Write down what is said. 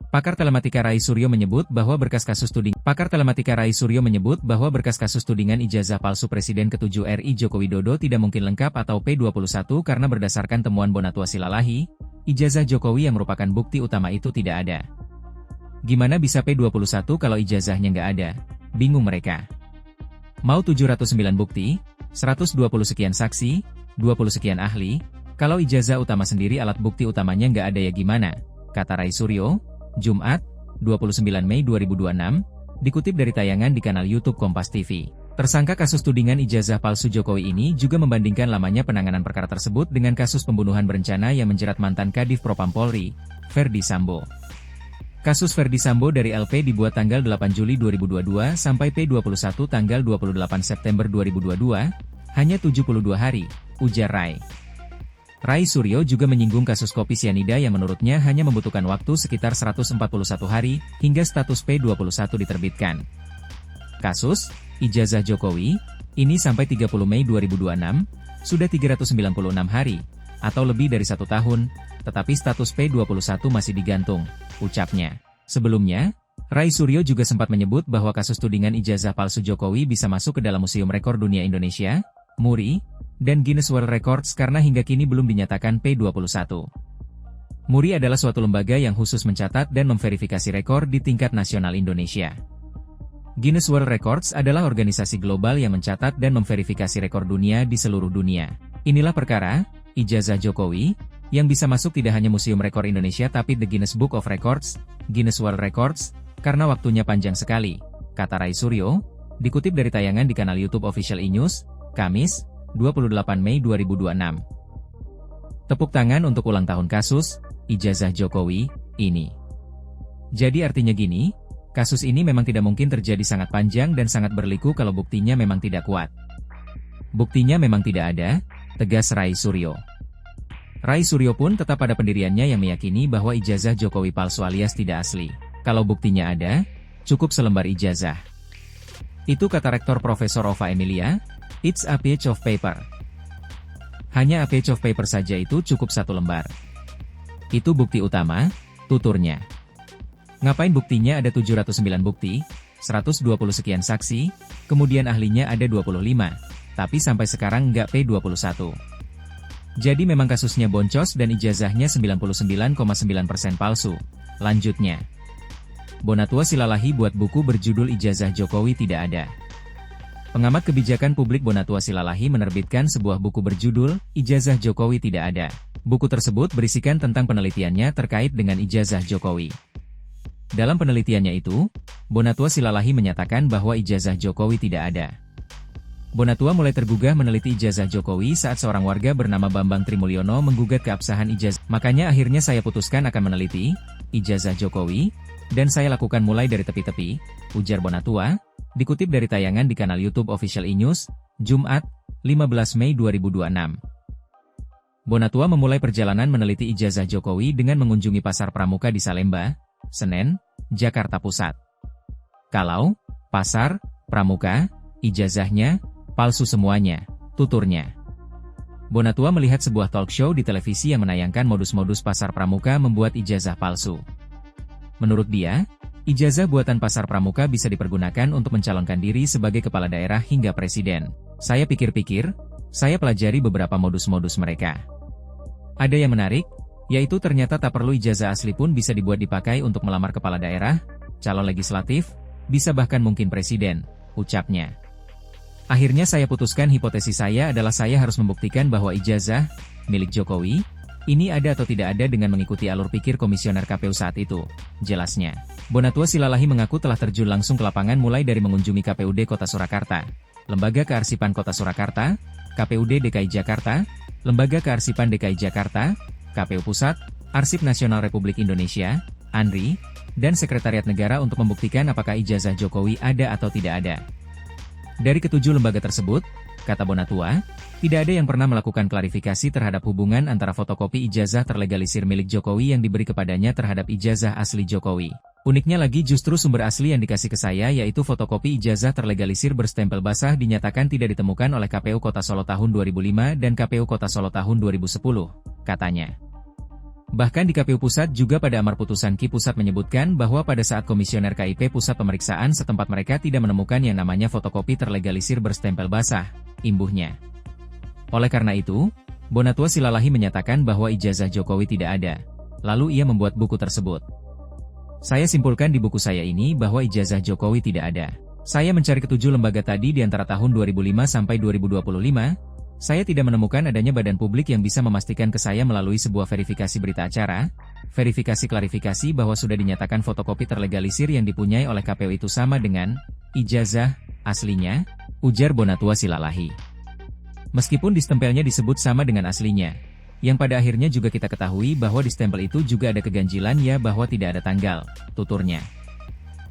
Pakar telematika Rai Suryo menyebut bahwa berkas kasus tudingan ijazah palsu Presiden ke-7 RI Joko Widodo tidak mungkin lengkap atau P21 karena berdasarkan temuan Bonatua Silalahi, ijazah Jokowi yang merupakan bukti utama itu tidak ada. Gimana bisa P21 kalau ijazahnya nggak ada? Bingung mereka. Mau 709 bukti, 120 sekian saksi, 20 sekian ahli, kalau ijazah utama sendiri alat bukti utamanya nggak ada ya gimana? Kata Rai Suryo, Jumat, 29 Mei 2026, dikutip dari tayangan di kanal YouTube Kompas TV. Tersangka kasus tudingan ijazah palsu Jokowi ini juga membandingkan lamanya penanganan perkara tersebut dengan kasus pembunuhan berencana yang menjerat mantan Kadif Propam Polri, Verdi Sambo. Kasus Verdi Sambo dari LP dibuat tanggal 8 Juli 2022 sampai P21 tanggal 28 September 2022, hanya 72 hari, ujar Rai. Rai Suryo juga menyinggung kasus kopi sianida yang menurutnya hanya membutuhkan waktu sekitar 141 hari, hingga status P21 diterbitkan. Kasus ijazah Jokowi, ini sampai 30 Mei 2026, sudah 396 hari, atau lebih dari 1 tahun, tetapi status P21 masih digantung, ucapnya. Sebelumnya, Rai Suryo juga sempat menyebut bahwa kasus tudingan ijazah palsu Jokowi bisa masuk ke dalam Museum Rekor Dunia Indonesia, MURI, dan Guinness World Records karena hingga kini belum dinyatakan P21. MURI adalah suatu lembaga yang khusus mencatat dan memverifikasi rekor di tingkat nasional Indonesia. Guinness World Records adalah organisasi global yang mencatat dan memverifikasi rekor dunia di seluruh dunia. Inilah perkara, ijazah Jokowi, yang bisa masuk tidak hanya Museum Rekor Indonesia tapi The Guinness Book of Records, Guinness World Records, karena waktunya panjang sekali, kata Rai Suryo, dikutip dari tayangan di kanal YouTube Official E-News, Kamis, 28 Mei 2026. Tepuk tangan untuk ulang tahun kasus ijazah Jokowi ini. Jadi artinya gini, kasus ini memang tidak mungkin terjadi sangat panjang dan sangat berliku kalau buktinya memang tidak kuat. Buktinya memang tidak ada, tegas Rai Suryo. Rai Suryo pun tetap pada pendiriannya yang meyakini bahwa ijazah Jokowi palsu alias tidak asli. Kalau buktinya ada, cukup selembar ijazah. Itu kata Rektor Profesor Ova Emilia, "It's a page of paper." Hanya a page of paper saja itu cukup 1 lembar. Itu bukti utama, tuturnya. Ngapain buktinya ada 709 bukti, 120 sekian saksi, kemudian ahlinya ada 25, tapi sampai sekarang nggak P21. Jadi memang kasusnya boncos dan ijazahnya 99,9% palsu. Lanjutnya, Bonatua Silalahi buat buku berjudul Ijazah Jokowi Tidak Ada. Pengamat kebijakan publik Bonatua Silalahi menerbitkan sebuah buku berjudul Ijazah Jokowi Tidak Ada. Buku tersebut berisikan tentang penelitiannya terkait dengan ijazah Jokowi. Dalam penelitiannya itu, Bonatua Silalahi menyatakan bahwa ijazah Jokowi tidak ada. Bonatua mulai tergugah meneliti ijazah Jokowi saat seorang warga bernama Bambang Trimulyono menggugat keabsahan ijazah. Makanya akhirnya saya putuskan akan meneliti ijazah Jokowi, dan saya lakukan mulai dari tepi-tepi, ujar Bonatua, dikutip dari tayangan di kanal YouTube Official E-News, Jumat, 15 Mei 2026. Bonatua memulai perjalanan meneliti ijazah Jokowi dengan mengunjungi Pasar Pramuka di Salemba, Senen, Jakarta Pusat. Kalau Pasar Pramuka, ijazahnya palsu semuanya, tuturnya. Bonatua melihat sebuah talk show di televisi yang menayangkan modus-modus Pasar Pramuka membuat ijazah palsu. Menurut dia, ijazah buatan Pasar Pramuka bisa dipergunakan untuk mencalonkan diri sebagai kepala daerah hingga presiden. Saya pikir-pikir, saya pelajari beberapa modus-modus mereka. Ada yang menarik, yaitu ternyata tak perlu ijazah asli pun bisa dibuat dipakai untuk melamar kepala daerah, calon legislatif, bisa bahkan mungkin presiden, ucapnya. Akhirnya saya putuskan hipotesis saya adalah saya harus membuktikan bahwa ijazah milik Jokowi ini ada atau tidak ada dengan mengikuti alur pikir komisioner KPU saat itu, jelasnya. Bonatua Silalahi mengaku telah terjun langsung ke lapangan mulai dari mengunjungi KPUD Kota Surakarta, Lembaga Kearsipan Kota Surakarta, KPUD DKI Jakarta, Lembaga Kearsipan DKI Jakarta, KPU Pusat, Arsip Nasional Republik Indonesia, ANRI, dan Sekretariat Negara untuk membuktikan apakah ijazah Jokowi ada atau tidak ada. Dari ketujuh lembaga tersebut, kata Bonatua, tidak ada yang pernah melakukan klarifikasi terhadap hubungan antara fotokopi ijazah terlegalisir milik Jokowi yang diberi kepadanya terhadap ijazah asli Jokowi. Uniknya lagi justru sumber asli yang dikasih ke saya yaitu fotokopi ijazah terlegalisir berstempel basah dinyatakan tidak ditemukan oleh KPU Kota Solo tahun 2005 dan KPU Kota Solo tahun 2010, katanya. Bahkan di KPU Pusat juga pada amar putusan Ki Pusat menyebutkan bahwa pada saat Komisioner KIP Pusat pemeriksaan setempat mereka tidak menemukan yang namanya fotokopi terlegalisir berstempel basah, imbuhnya. Oleh karena itu, Bonatua Silalahi menyatakan bahwa ijazah Jokowi tidak ada. Lalu ia membuat buku tersebut. Saya simpulkan di buku saya ini bahwa ijazah Jokowi tidak ada. Saya mencari ketujuh lembaga tadi di antara tahun 2005 sampai 2025, saya tidak menemukan adanya badan publik yang bisa memastikan ke saya melalui sebuah verifikasi berita acara, verifikasi klarifikasi bahwa sudah dinyatakan fotokopi terlegalisir yang dipunyai oleh KPU itu sama dengan ijazah aslinya, ujar Bonatua Silalahi. Meskipun distempelnya disebut sama dengan aslinya, yang pada akhirnya juga kita ketahui bahwa di stempel itu juga ada keganjilan ya bahwa tidak ada tanggal, tuturnya.